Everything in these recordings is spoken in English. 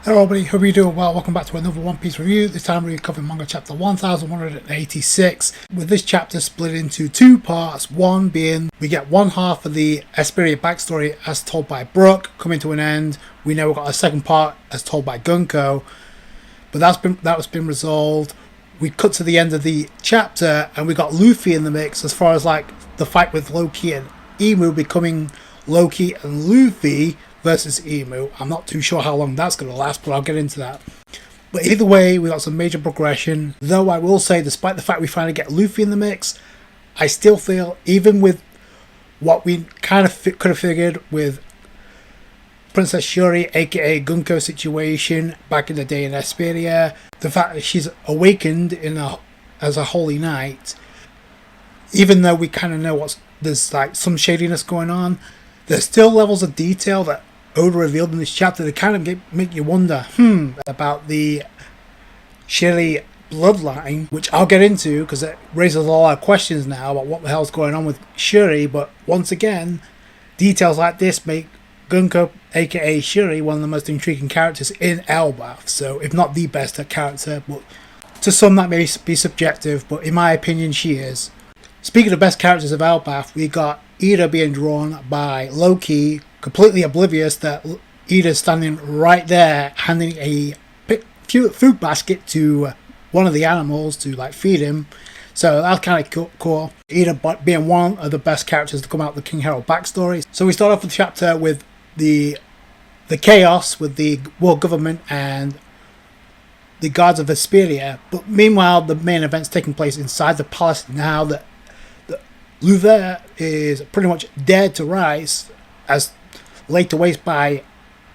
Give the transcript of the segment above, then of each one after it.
Hello everybody, hope you're doing well. Welcome back to another One Piece review. This time we're covering manga chapter 1186, with this chapter split into two parts. One being we get one half of the Esperia backstory as told by Brook coming to an end. We know we've got a second part as told by Gunko, but that's been resolved. We cut to the end of the chapter and we got Luffy in the mix as far as like the fight with Loki and Emu becoming Loki and Luffy versus Emu. I'm not too sure how long that's going to last, but I'll get into that. But either way, we got some major progression. Though I will say, despite the fact we finally get Luffy in the mix, I still feel, even with what we kind of could have figured with Princess Shuri, aka Gunko situation back in the day in Esperia, the fact that she's awakened as a holy knight, even though we kind of know there's like some shadiness going on, there's still levels of detail that Oda revealed in this chapter that kind of make you wonder, about the Shuri bloodline, which I'll get into because it raises a lot of questions now about what the hell's going on with Shuri. But once again, details like this make Gunko, aka Shuri, one of the most intriguing characters in Elbaf. So, if not the best character, but to some that may be subjective, but in my opinion, she is. Speaking of best characters of Elbaf, we got Ida being drawn by Loki, completely oblivious that Ida's standing right there handing a food basket to one of the animals to like feed him. So that's kind of cool. Ida being one of the best characters to come out of the King Herald backstory. So we start off the chapter with the chaos with the world government and the guards of Esperia. But meanwhile, the main event's taking place inside the palace now that Luffy is pretty much dead to rights, as laid to waste by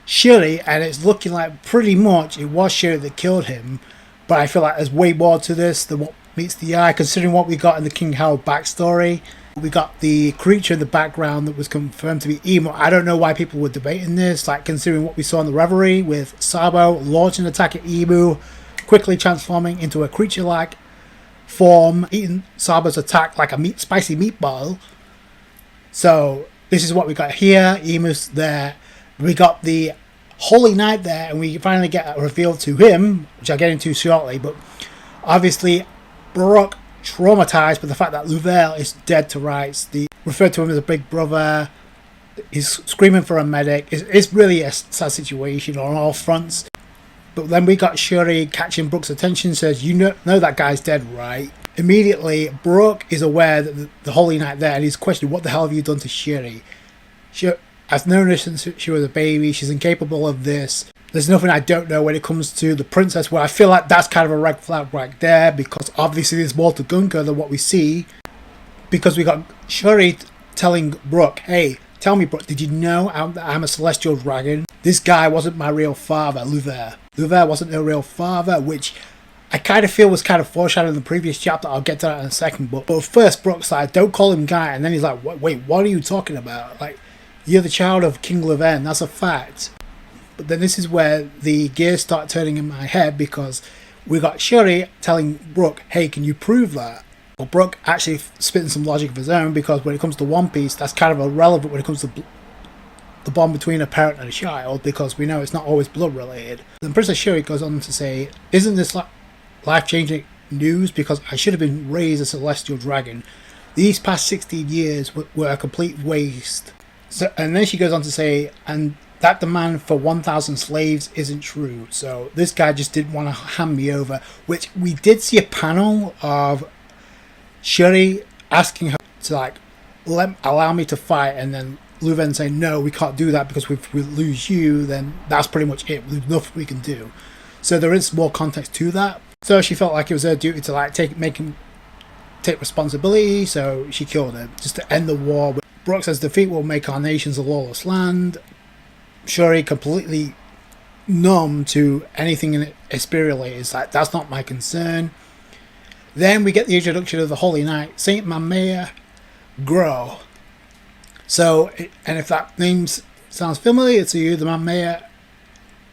Shuri, and it's looking like pretty much it was Shuri that killed him. But I feel like there's way more to this than what meets the eye, considering what we got in the King Harold backstory. We got the creature in the background that was confirmed to be Emu. I don't know why people were debating this, like considering what we saw in the Reverie with Sabo launching an attack at Emu, quickly transforming into a creature-like form, eating Sabo's attack like a spicy meatball. So this is what we got here. Emu's there. We got the Holy Knight there, and we finally get a reveal to him, which I'll get into shortly. But obviously, Brook traumatized by the fact that Luffy is dead to rights. They refer to him as a big brother. He's screaming for a medic. It's really a sad situation on all fronts. But then we got Shuri catching Brook's attention, says, "You know that guy's dead, right?" Immediately, Brook is aware that the Holy Knight there, and he's questioning, "What the hell have you done to Shuri? I've known her since she was a baby. She's incapable of this. There's nothing I don't know when it comes to the princess," where I feel like that's kind of a red flag right there, because obviously there's more to Gunko than what we see. Because we got Shuri telling Brook, "Hey, tell me, Brook, did you know I'm a celestial dragon? This guy wasn't my real father, Luffy. Luffy wasn't her real father," which I kind of feel was kind of foreshadowed in the previous chapter. I'll get to that in a second. But first, Brook's like, "Don't call him guy," and then he's like, "Wait, what are you talking about? Like, you're the child of King Leven. That's a fact." But then this is where the gears start turning in my head, because we got Shuri telling Brook, "Hey, can you prove that?" Well, Brook actually spitting some logic of his own, because when it comes to One Piece, that's kind of irrelevant when it comes to the bond between a parent and a child, because we know it's not always blood related. Then Princess Shuri goes on to say, "Isn't this life-changing news? Because I should have been raised a celestial dragon. These past 16 years were a complete waste." So, and then she goes on to say, "And that demand for 1,000 slaves isn't true. So this guy just didn't want to hand me over," which we did see a panel of Shuri asking her to like allow me to fight, and then Luven saying, "No, we can't do that, because if we lose you, then that's pretty much it. There's nothing we can do." So there is more context to that. So she felt like it was her duty to like take responsibility. So she killed him just to end the war. But Brook says defeat will make our nations a lawless land. Shuri completely numb to anything in Esperia is like, "That's not my concern." Then we get the introduction of the Holy Knight, Saint Mangaya Grow. So, and if that name sounds familiar to you, the Mangaya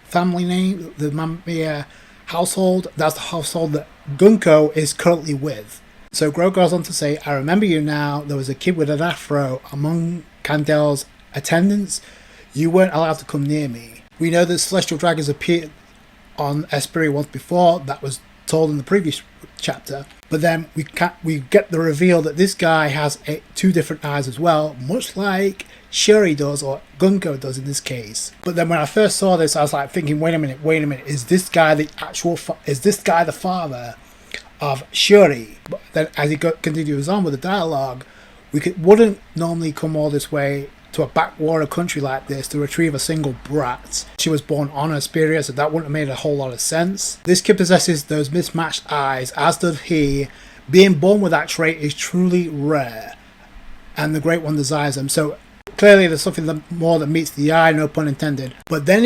family name, the Mangaya household, that's the household that Gunko is currently with. So Grow goes on to say, "I remember you now. There was a kid with an afro among Candel's attendants. You weren't allowed to come near me. We know that celestial dragons appear on Esperia once before. That was told in the previous chapter. But then we get the reveal that this guy has two different eyes as well, much like Shuri does, or Gunko does in this case. But then when I first saw this, I was like thinking, wait a minute, is this guy the father of Shuri? But then as he continues on with the dialogue, wouldn't normally come all this way to a backwater country like this to retrieve a single brat. She was born on Esperia, so that wouldn't have made a whole lot of sense. This kid possesses those mismatched eyes, as does he. Being born with that trait is truly rare, and the Great One desires them. So clearly there's something more that meets the eye, no pun intended. But then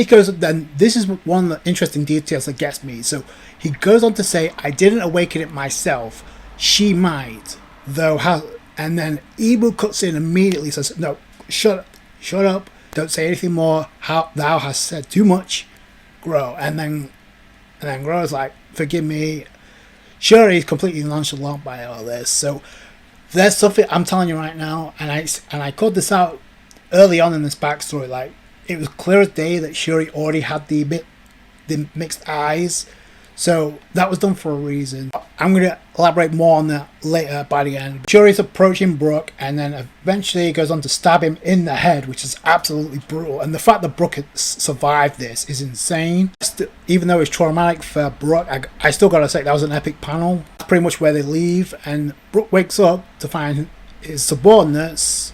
this is one of the interesting details that gets me. So he goes on to say, I didn't awaken it myself. She might, though. And then Ibu cuts in immediately, says, no, shut up, don't say anything more. Thou hast said too much. Grow. And then Gro's like, forgive me. Shuri is completely nonchalant by all this. So there's something I'm telling you right now, and I called this out early on in this backstory. Like, it was clear as day that Shuri already had the mixed eyes. So that was done for a reason. I'm going to elaborate more on that later by the end. Shuri's approaching Brook, and then eventually goes on to stab him in the head, which is absolutely brutal. And the fact that Brook has survived this is insane. Even though it's traumatic for Brook, I still got to say that was an epic panel. That's pretty much where they leave, and Brook wakes up to find his subordinates,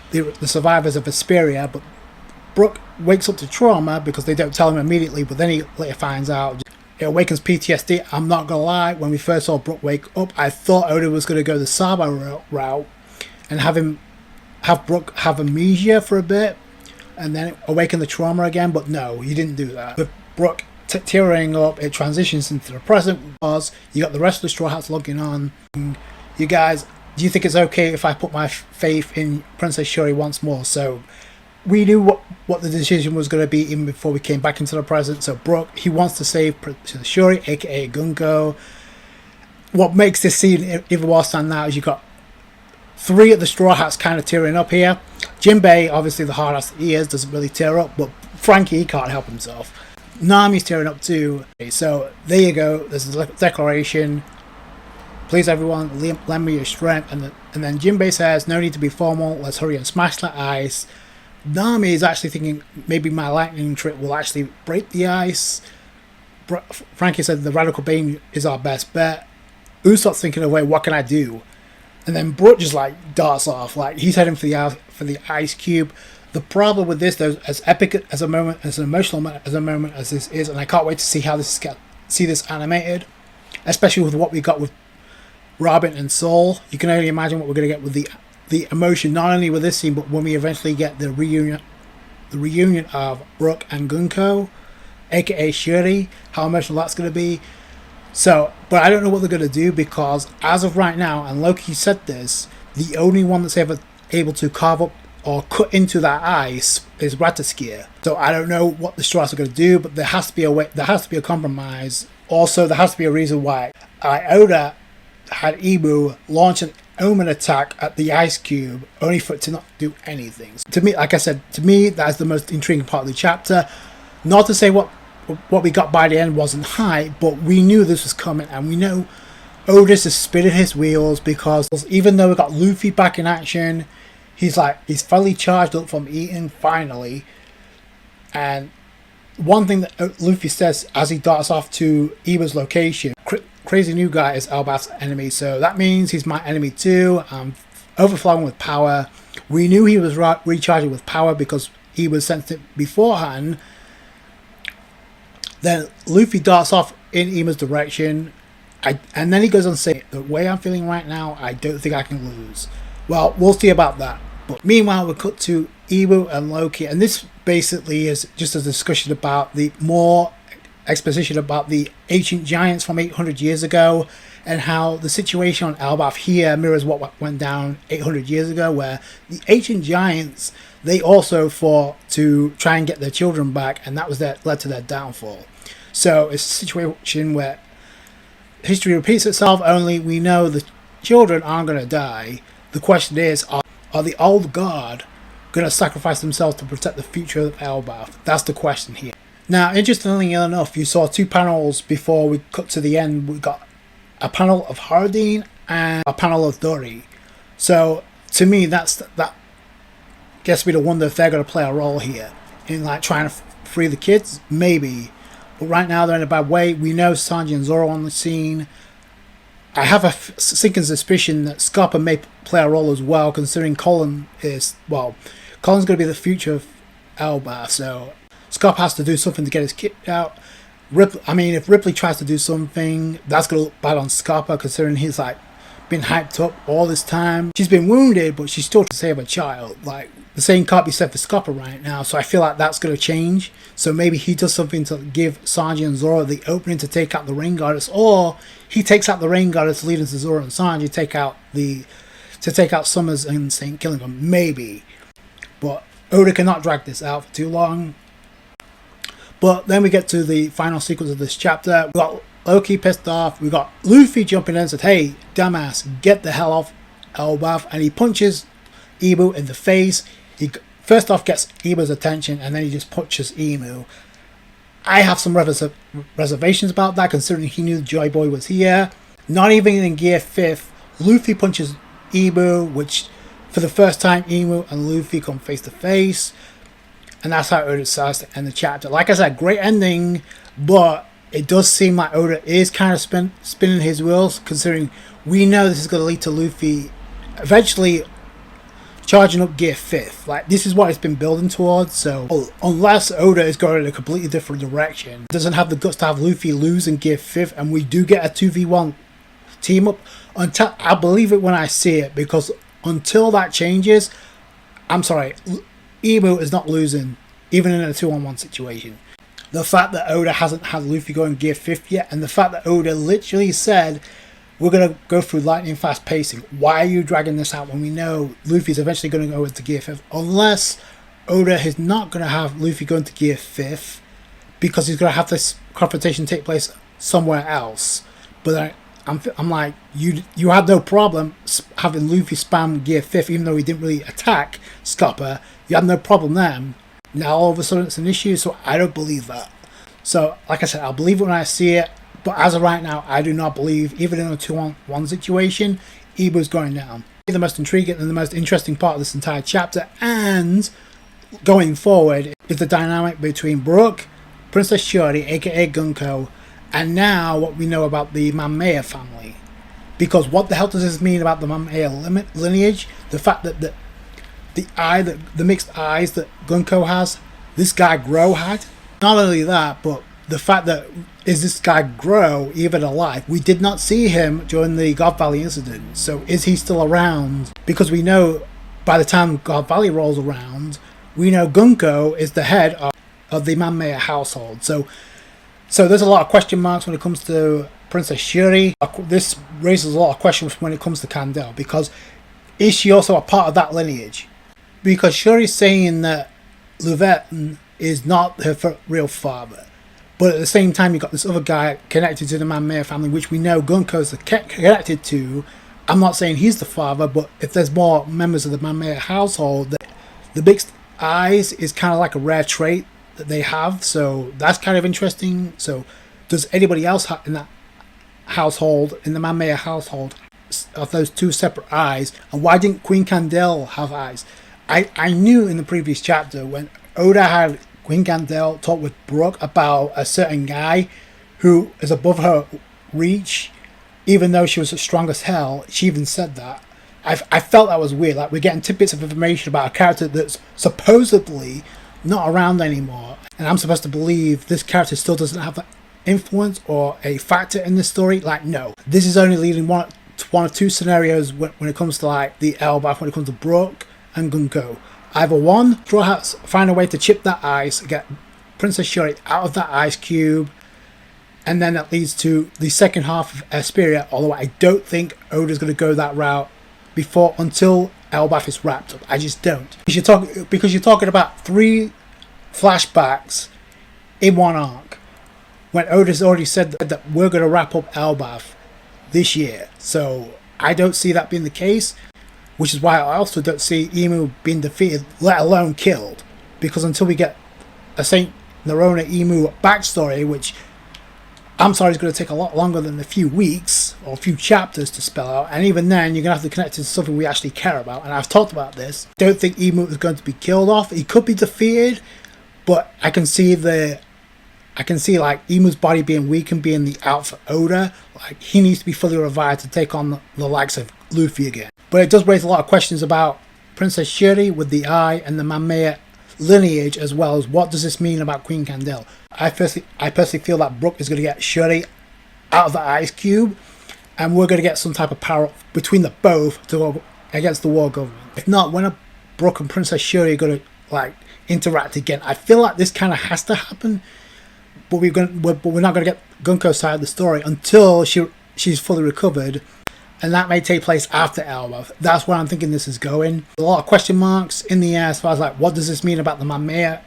the survivors of Esperia, but Brook wakes up to trauma because they don't tell him immediately, but then he later finds out. It awakens PTSD. I'm not gonna lie, when we first saw Brook wake up, I thought Oda was gonna go the Saba route and have Brook have amnesia for a bit and then awaken the trauma again, but no, he didn't do that. With Brook tearing up, it transitions into the present. You got the rest of the Straw Hats logging on. You guys, do you think it's okay if I put my faith in Princess Shuri once more? So we knew what the decision was going to be even before we came back into the present. So Brook, he wants to save Princess Shuri, aka Gunko. What makes this scene even more stand out is you got three of the Straw Hats kind of tearing up here. Jinbei, obviously the hard ass he is, doesn't really tear up, but Frankie, he can't help himself. Nami's tearing up too. So there you go, there's a declaration. Please everyone, lend me your strength. And then Jinbei says, no need to be formal, let's hurry and smash that ice. Nami is actually thinking maybe my lightning trick will actually break the ice. Frankie said the radical beam is our best bet. Usopp's thinking away, what can I do? And then Brook just like darts off, like he's heading for the ice cube. The problem with this, though, as epic as a moment, as an emotional moment as this is, and I can't wait to see how see this animated, especially with what we got with Robin and Soul. You can only imagine what we're going to get with the emotion, not only with this scene, but when we eventually get the reunion of Brook and Gunko, aka Shuri, how emotional that's going to be. So, but I don't know what they're going to do, because as of right now, and Loki said this, the only one that's ever able to carve up or cut into that ice is Rataskia. So I don't know what the Straws are going to do, but there has to be a way, there has to be a compromise. Also, there has to be a reason why Oda had Ibu launch an Omen attack at the ice cube, only for it to not do anything. To me, like I said, that is the most intriguing part of the chapter. Not to say what we got by the end wasn't high, but we knew this was coming, and we know Otis is spinning his wheels, because even though we got Luffy back in action, he's fully charged up from eating finally. And one thing that Luffy says as he darts off to Ibu's location, crazy new guy is Elbaf's enemy, so that means he's my enemy too. I'm overflowing with power. We knew he was recharging with power because he was sensed it beforehand. Then Luffy darts off in Ibu's direction, and then he goes on to say, the way I'm feeling right now, I don't think I can lose. Well, we'll see about that. But meanwhile, we cut to Ibu and Loki, and this basically is just a discussion about more exposition about the ancient giants from 800 years ago, and how the situation on Elbaf here mirrors what went down 800 years ago, where the ancient giants, they also fought to try and get their children back, and that was led to their downfall. So it's a situation where history repeats itself, only we know the children aren't going to die. The question is, are the old guard going to sacrifice themselves to protect the future of Elbaf? That's the question here. Now, interestingly enough, you saw two panels before we cut to the end. We got a panel of Hardin and a panel of Dory. So to me, that gets me to wonder if they're going to play a role here in like trying to free the kids, maybe. But right now they're in a bad way. We know Sanji and Zoro on the scene. I have a sinking suspicion that Scarpa may play a role as well, considering Colin's going to be the future of Elbaf, so Scarpa has to do something to get his kid out. If Ripley tries to do something, that's going to look bad on Scarpa, considering he's like been hyped up all this time. She's been wounded, but she's still trying to save her child. Like, the same can't be said for Scarpa right now, so I feel like that's going to change. So maybe he does something to give Sanji and Zoro the opening to take out the Rain Goddess, or he takes out the Rain Goddess, leading to Zoro and Sanji to take out Summers and St. Killingham, maybe. But Oda cannot drag this out for too long. But then we get to the final sequence of this chapter. We got Loki pissed off. We got Luffy jumping in and said, "Hey, dumbass, get the hell off Elbaf," and he punches Ibu in the face. He first off gets Ibu's attention, and then he just punches Emu. I have some reservations about that, considering he knew Joy Boy was here. Not even in Gear 5th, Luffy punches Ibu, which for the first time Emu and Luffy come face to face, and that's how Oda decides to end the chapter. Like I said, great ending, but it does seem like Oda is kind of spinning his wheels, considering we know this is going to lead to Luffy eventually charging up Gear 5th. Like, this is what it's been building towards. So unless Oda is going in a completely different direction, doesn't have the guts to have Luffy lose in Gear 5th, and we do get a 2v1 team up, until I believe it when I see it, because until that changes, I'm sorry, Emu is not losing even in a 2-on-1 situation. The fact that Oda hasn't had Luffy go in Gear 5th yet, and the fact that Oda literally said, "We're going to go through lightning fast pacing. Why are you dragging this out when we know Luffy's eventually going to go into Gear 5th?" Unless Oda is not going to have Luffy go into Gear 5th, because he's going to have this confrontation take place somewhere else. But I'm like, you had no problem having Luffy spam Gear 5th, even though he didn't really attack Scupper. You had no problem then. Now all of a sudden it's an issue, so I don't believe that. So, like I said, I'll believe it when I see it. But as of right now, I do not believe, even in a 2-on-1 situation, Ibu's going down. The most intriguing and the most interesting part of this entire chapter, and going forward, is the dynamic between Brooke, Princess Shuri, aka Gunko, and now what we know about the Manmea family. Because what the hell does this mean about the Manmea lineage? The fact that the mixed eyes that Gunko has, this guy Gro had. Not only that, but the fact that, is this guy Gro even alive? We did not see him during the God Valley incident, so is he still around? Because we know by the time God Valley rolls around, we know Gunko is the head of the Manmea household. So there's a lot of question marks when it comes to Princess Shuri. This raises a lot of questions when it comes to Kandel, because is she also a part of that lineage? Because Shuri's saying that Luvetin is not her real father. But at the same time, you got this other guy connected to the Manmea family, which we know Gunko's connected to. I'm not saying he's the father, but if there's more members of the Manmea household, the mixed eyes is kind of like a rare trait that they have. So that's kind of interesting. So does anybody else in that household, in the Manmea household, of those two separate eyes? And why didn't Queen Kandel have eyes? I knew in the previous chapter when Oda had Queen Kandel talk with Brooke about a certain guy who is above her reach, even though she was as strong as hell. She even said that. I felt that was weird. Like, we're getting tidbits of information about a character that's supposedly not around anymore, and I'm supposed to believe this character still doesn't have an influence or a factor in this story. Like, no, this is only leading one or two scenarios when it comes to like the Elbaf, when it comes to Brooke and Gunko. Either one, Straw Hats find a way to chip that ice, get Princess Shuri out of that ice cube, and then that leads to the second half of Esperia, although I don't think Oda's going to go that route until Elbaf is wrapped up. I just don't. Because you're talking about 3 flashbacks in one arc, when Oda's already said that we're going to wrap up Elbaf this year. So I don't see that being the case, which is why I also don't see Emu being defeated, let alone killed. Because until we get a St. Narona Emu backstory, which I'm sorry is going to take a lot longer than a few weeks or a few chapters to spell out, and even then you're going to have to connect it to something we actually care about. And I've talked about this. Don't think Emu is going to be killed off. He could be defeated, but I can see like Emu's body being weak and being the out for Oda. Like, he needs to be fully revived to take on the likes of Luffy again. But it does raise a lot of questions about Princess Shuri with the eye and the Manga lineage, as well as what does this mean about Queen Candle. I personally feel that Brook is going to get Shuri out of the ice cube, and we're going to get some type of power between the both to go against the war government. If not, when are Brook and Princess Shuri are going to like interact again? I feel like this kind of has to happen, but we're not going to get Gunko's side of the story until she's fully recovered, and that may take place after Elbaf. That's where I'm thinking this is going. A lot of question marks in the air as far as like what does this mean about the Manga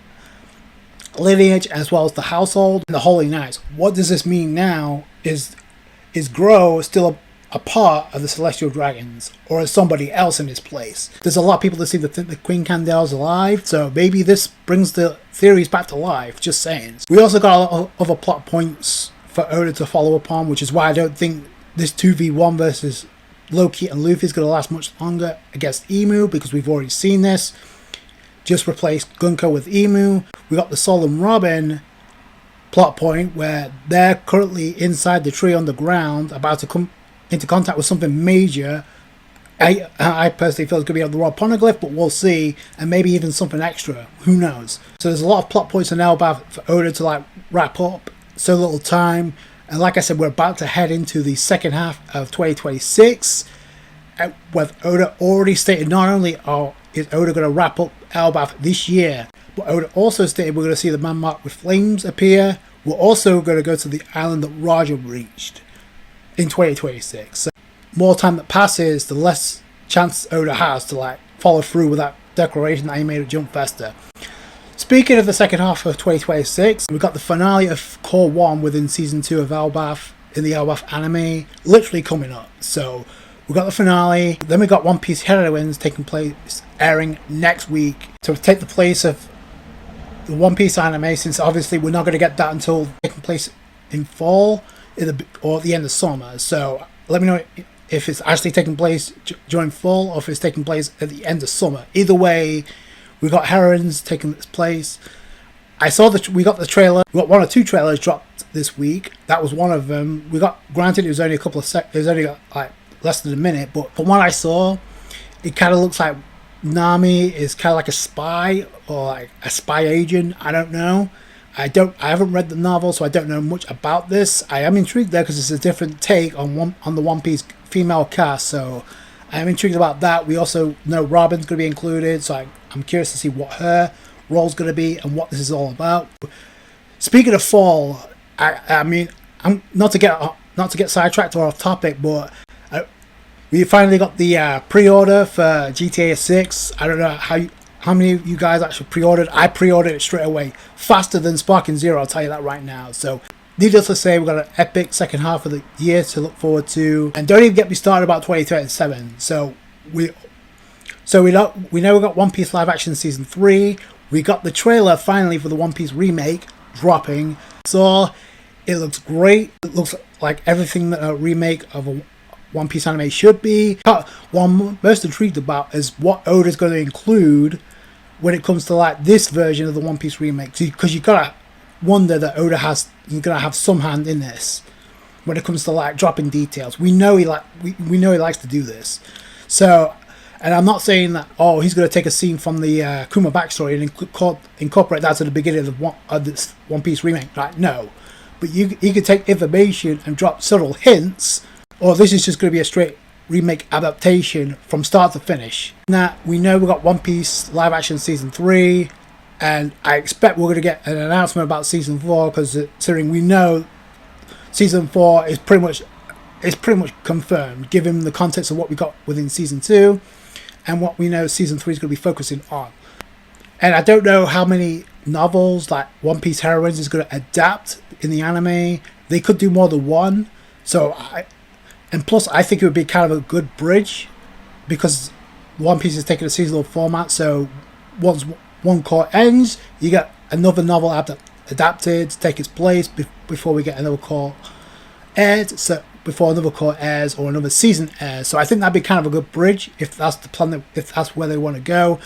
lineage as well as the household and the Holy Knights. What does this mean now? Is Gro still a part of the Celestial Dragons, or is somebody else in his place? There's a lot of people that seem to think that Queen Candel's alive, so maybe this brings the theories back to life. Just saying. We also got a lot of other plot points for Oda to follow upon, which is why I don't think this 2v1 versus Loki and Luffy is going to last much longer against Emu, because we've already seen this. Just replace Gunko with Emu. We got the Sol and Robin plot point where they're currently inside the tree on the ground, about to come into contact with something major. I personally feel it's going to be on the raw poneglyph, but we'll see, and maybe even something extra. Who knows? So there's a lot of plot points in Elbaf for Oda to like wrap up. So little time, and like I said, we're about to head into the second half of 2026. With Oda already stated, not only is Oda going to wrap up Elbaf this year, but Oda also stated we're going to see the man marked with flames appear. We're also going to go to the island that Raja reached in 2026. So more time that passes, the less chance Oda has to like follow through with that declaration that he made at Jump Festa. Speaking of the second half of 2026, we've got the finale of Core 1 within Season 2 of Elbaf in the Elbaf anime literally coming up. So we got the finale, then we got One Piece Heroines taking place, airing next week to take the place of the One Piece anime, since obviously we're not going to get that until taking place in fall or at the end of summer. So let me know if it's actually taking place during fall or if it's taking place at the end of summer. Either way, we got Heroines taking its place. I saw that we got the trailer. We got one or two trailers dropped this week. That was one of them. We got, granted, it was only a couple of it was only like less than a minute, but from what I saw, it kind of looks like Nami is kind of like a spy or like a spy agent. I don't know. I haven't read the novel, so I don't know much about this. I am intrigued there because it's a different take on the One Piece female cast, so I am intrigued about that. We also know Robin's going to be included, so I'm curious to see what her role's going to be and what this is all about. Speaking of fall, I mean, I'm not to get sidetracked or off topic, but we finally got the pre-order for GTA 6. I don't know how many of you guys actually pre-ordered. I pre-ordered it straight away, faster than Sparking Zero, I'll tell you that right now. So needless to say, we've got an epic second half of the year to look forward to, and don't even get me started about 2037. So we know we got One Piece live action season 3. We got the trailer finally for the One Piece remake dropping. So it looks great. It looks like everything that a remake of a One Piece anime should be. What I'm most intrigued about is what Oda's going to include when it comes to like this version of the One Piece remake, because you gotta wonder that Oda he's gonna have some hand in this when it comes to like dropping details. We know he likes to do this. So, and I'm not saying that he's gonna take a scene from the Kuma backstory and incorporate that to the beginning of this One Piece remake. Right? No, but you could take information and drop subtle hints, or this is just gonna be a straight remake adaptation from start to finish. Now we know we got One Piece live action season 3, and I expect we're going to get an announcement about season 4, because considering we know season 4 is pretty much confirmed, given the context of what we got within season 2 and what we know season 3 is going to be focusing on. And I don't know how many novels like One Piece Heroines is going to adapt in the anime. They could do more than one. And plus, I think it would be kind of a good bridge, because One Piece is taking a seasonal format. So once one court ends, you get another novel adapted to take its place before we get another core aired. So before another core airs or another season airs. So I think that'd be kind of a good bridge if that's the plan, if that's where they want to go.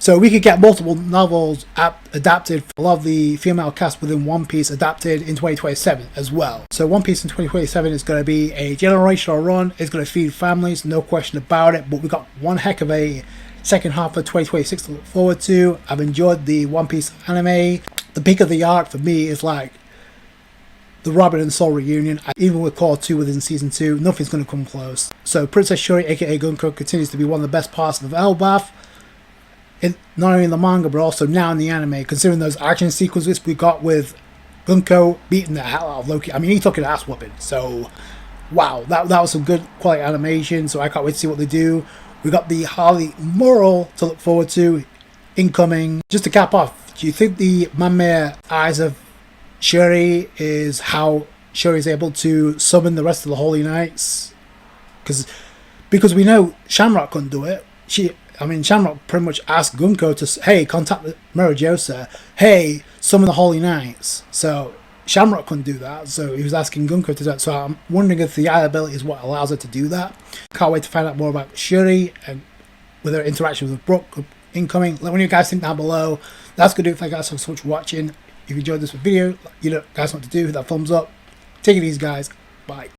So we could get multiple novels adapted for a lot of the female cast within One Piece adapted in 2027 as well. So One Piece in 2027 is going to be a generational run. It's going to feed families, no question about it. But we got one heck of a second half of 2026 to look forward to. I've enjoyed the One Piece anime. The peak of the arc for me is like the Robin and Soul reunion. Even with Core 2 within Season 2, nothing's going to come close. So Princess Shuri, aka Gunko, continues to be one of the best parts of Elbaf. Not only in the manga, but also now in the anime, considering those action sequences we got with Gunko beating the hell out of Loki. I mean, he took an ass whooping. So, wow, that was some good quality animation. So I can't wait to see what they do. We got the Harley Moral to look forward to incoming. Just to cap off, do you think the Manmare Eyes of Shuri is how Shuri is able to summon the rest of the Holy Knights? Because we know Shamrock couldn't do it. Shamrock pretty much asked Gunko to, hey, contact the Mirajosa, hey, summon the Holy Knights. So Shamrock couldn't do that, so he was asking Gunko to do that. So I'm wondering if the eye ability is what allows her to do that. Can't wait to find out more about Shuri and with her interaction with Brook incoming. Let me know what you guys think down below. That's going to do it. Thank you guys so much for watching. If you enjoyed this video, you know guys know what to do. Hit that thumbs up. Take it easy, guys. Bye.